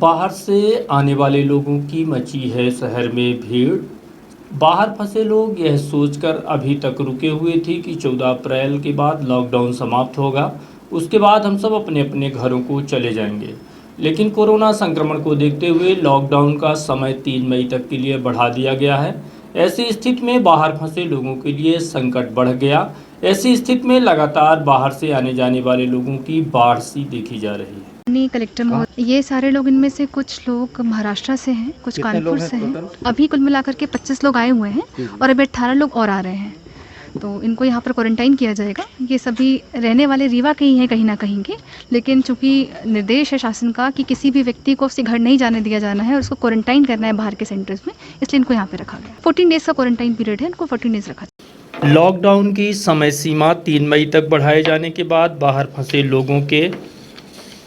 बाहर से आने वाले लोगों की मची है शहर में भीड़। बाहर फंसे लोग यह सोचकर अभी तक रुके हुए थे कि 14 अप्रैल के बाद लॉकडाउन समाप्त होगा, उसके बाद हम सब अपने अपने घरों को चले जाएंगे। लेकिन कोरोना संक्रमण को देखते हुए लॉकडाउन का समय 3 मई तक के लिए बढ़ा दिया गया है। ऐसी स्थिति में बाहर फंसे लोगों के लिए संकट बढ़ गया। ऐसी स्थिति में लगातार बाहर से आने जाने वाले लोगों की बाढ़ सी देखी जा रही है। कलेक्टर महोदय, ये सारे लोग, इनमें से कुछ लोग महाराष्ट्र से हैं, कुछ कानपुर से हैं। अभी कुल मिलाकर के 25 लोग आए हुए हैं और अभी 18 लोग और आ रहे हैं। तो इनको यहाँ पर क्वारंटाइन किया जाएगा। ये सभी रहने वाले रीवा के ही हैं कहीं ना कहीं के, लेकिन चूंकि निर्देश है शासन का कि किसी भी व्यक्ति को उससे घर नहीं जाने दिया जाना है और उसको क्वारंटाइन करना है बाहर के सेंटर्स में, इसलिए इनको यहाँ पे रखा गया। 14 डेज का क्वारंटाइन पीरियड है, इनको 14 डेज रखा जाए। लॉकडाउन की समय सीमा 3 मई तक बढ़ाए जाने के बाद बाहर फंसे लोगों के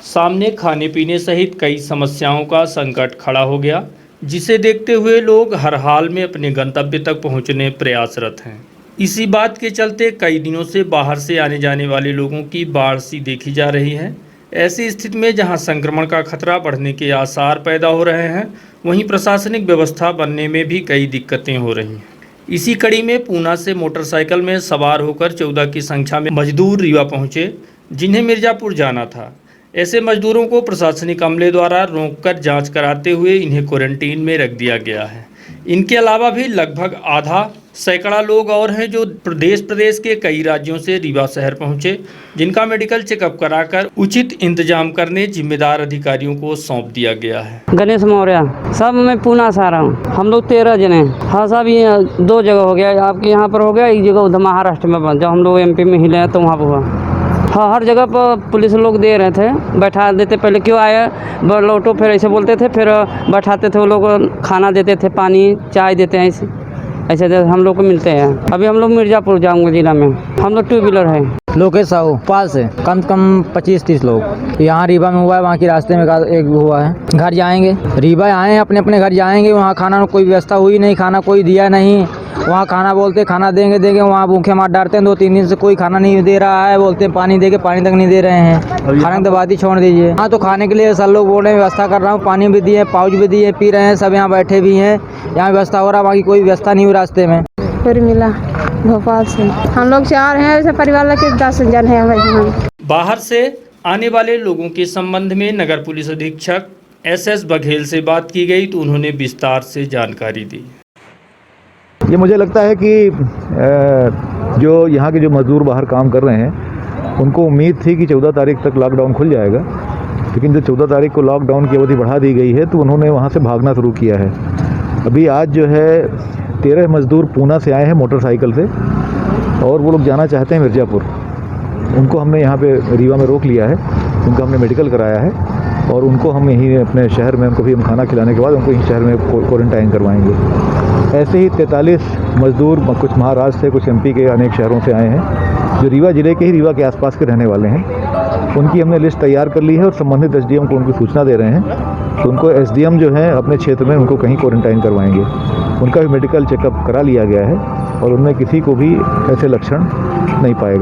सामने खाने पीने सहित कई समस्याओं का संकट खड़ा हो गया, जिसे देखते हुए लोग हर हाल में अपने गंतव्य तक पहुंचने प्रयासरत हैं। इसी बात के चलते कई दिनों से बाहर से आने जाने वाले लोगों की बाढ़ सी देखी जा रही है। ऐसी स्थिति में जहां संक्रमण का खतरा बढ़ने के आसार पैदा हो रहे हैं, वहीं प्रशासनिक व्यवस्था बनने में भी कई दिक्कतें हो रही हैं। इसी कड़ी में पूना से मोटरसाइकिल में सवार होकर 14 की संख्या में मजदूर रीवा पहुंचे, जिन्हें मिर्ज़ापुर जाना था। ऐसे मजदूरों को प्रशासनिक अमले द्वारा रोककर जांच कराते हुए इन्हें क्वारंटीन में रख दिया गया है। इनके अलावा भी लगभग आधा सैकड़ा लोग और हैं जो प्रदेश के कई राज्यों से रीवा शहर पहुंचे, जिनका मेडिकल चेकअप कराकर उचित इंतजाम करने जिम्मेदार अधिकारियों को सौंप दिया गया है। गणेश मौर्य साहब, मैं पूना से आ रहा हूँ। हम लोग 13 जने। हाँ साहब, ये 2 जगह हो गया, आपके यहाँ पर हो गया, एक जगह उधर महाराष्ट्र में। जब हम लोग MP में हिले हैं तो वहाँ पर हुआ। हाँ, हर जगह पर पुलिस लोग दे रहे थे, बैठा देते। पहले क्यों आया लौटो, फिर ऐसे बोलते थे, फिर बैठाते थे। वो लोग खाना देते थे, पानी चाय देते हैं, ऐसे हम लोग को मिलते हैं। अभी हम लोग मिर्ज़ापुर जाऊँगे जिला में। हम लोग 2 व्हीलर है। लोकेश साहू पास से कम से कम 25-30 लोग। यहाँ रीवा में हुआ है, वहाँ के रास्ते में एक हुआ है। घर जाएंगे, रीवा आए हैं, अपने अपने घर जाएंगे। वहाँ खाना कोई व्यवस्था हुई नहीं, खाना कोई दिया नहीं। वहाँ खाना बोलते खाना देंगे, वहाँ भूखे मार डालते हैं। 2-3 दिन से कोई खाना नहीं दे रहा है। बोलते हैं पानी देंगे, पानी तक नहीं दे रहे हैं। खाने की बात ही छोड़ दीजिए। हाँ, तो खाने के लिए सर लोग बोल रहे हैं व्यवस्था कर रहा हूँ, पानी भी दिए, पाउच भी दिए, पी रहे हैं। सब यहाँ बैठे भी हैं, यहाँ व्यवस्था हो रहा है। वहाँ की कोई व्यवस्था नहीं हुई रास्ते में। फिर मिला भोपाल से हम लोग 4 हैं, वैसे परिवार के 10 जन हैं। बाहर से आने वाले लोगों के संबंध में नगर पुलिस अधीक्षक SS बघेल से बात की गई तो उन्होंने विस्तार से जानकारी दी। ये मुझे लगता है कि जो यहाँ के जो मजदूर बाहर काम कर रहे हैं, उनको उम्मीद थी कि 14 तारीख तक लॉकडाउन खुल जाएगा, लेकिन जब 14 तारीख को लॉकडाउन की अवधि बढ़ा दी गई है तो उन्होंने वहाँ से भागना शुरू किया है। अभी आज जो है 13 मजदूर पूना से आए हैं मोटरसाइकिल से, और वो लोग जाना चाहते हैं मिर्ज़ापुर। उनको हमने यहाँ पे रीवा में रोक लिया है, उनका हमने मेडिकल कराया है, और उनको हम यहीं अपने शहर में, उनको भी हम खाना खिलाने के बाद उनको यहीं शहर में क्वारंटाइन करवाएंगे। ऐसे ही 43 मजदूर कुछ महाराष्ट्र से, कुछ MP के अनेक शहरों से आए हैं, जो रीवा ज़िले के ही रीवा के आसपास के रहने वाले हैं। उनकी हमने लिस्ट तैयार कर ली है और संबंधित SDM को उनकी सूचना दे रहे हैं। तो उनको SDM जो है अपने क्षेत्र में उनको कहीं क्वारंटाइन करवाएंगे। उनका भी मेडिकल चेकअप करा लिया गया है और उनमें किसी को भी ऐसे लक्षण नहीं पाए गए।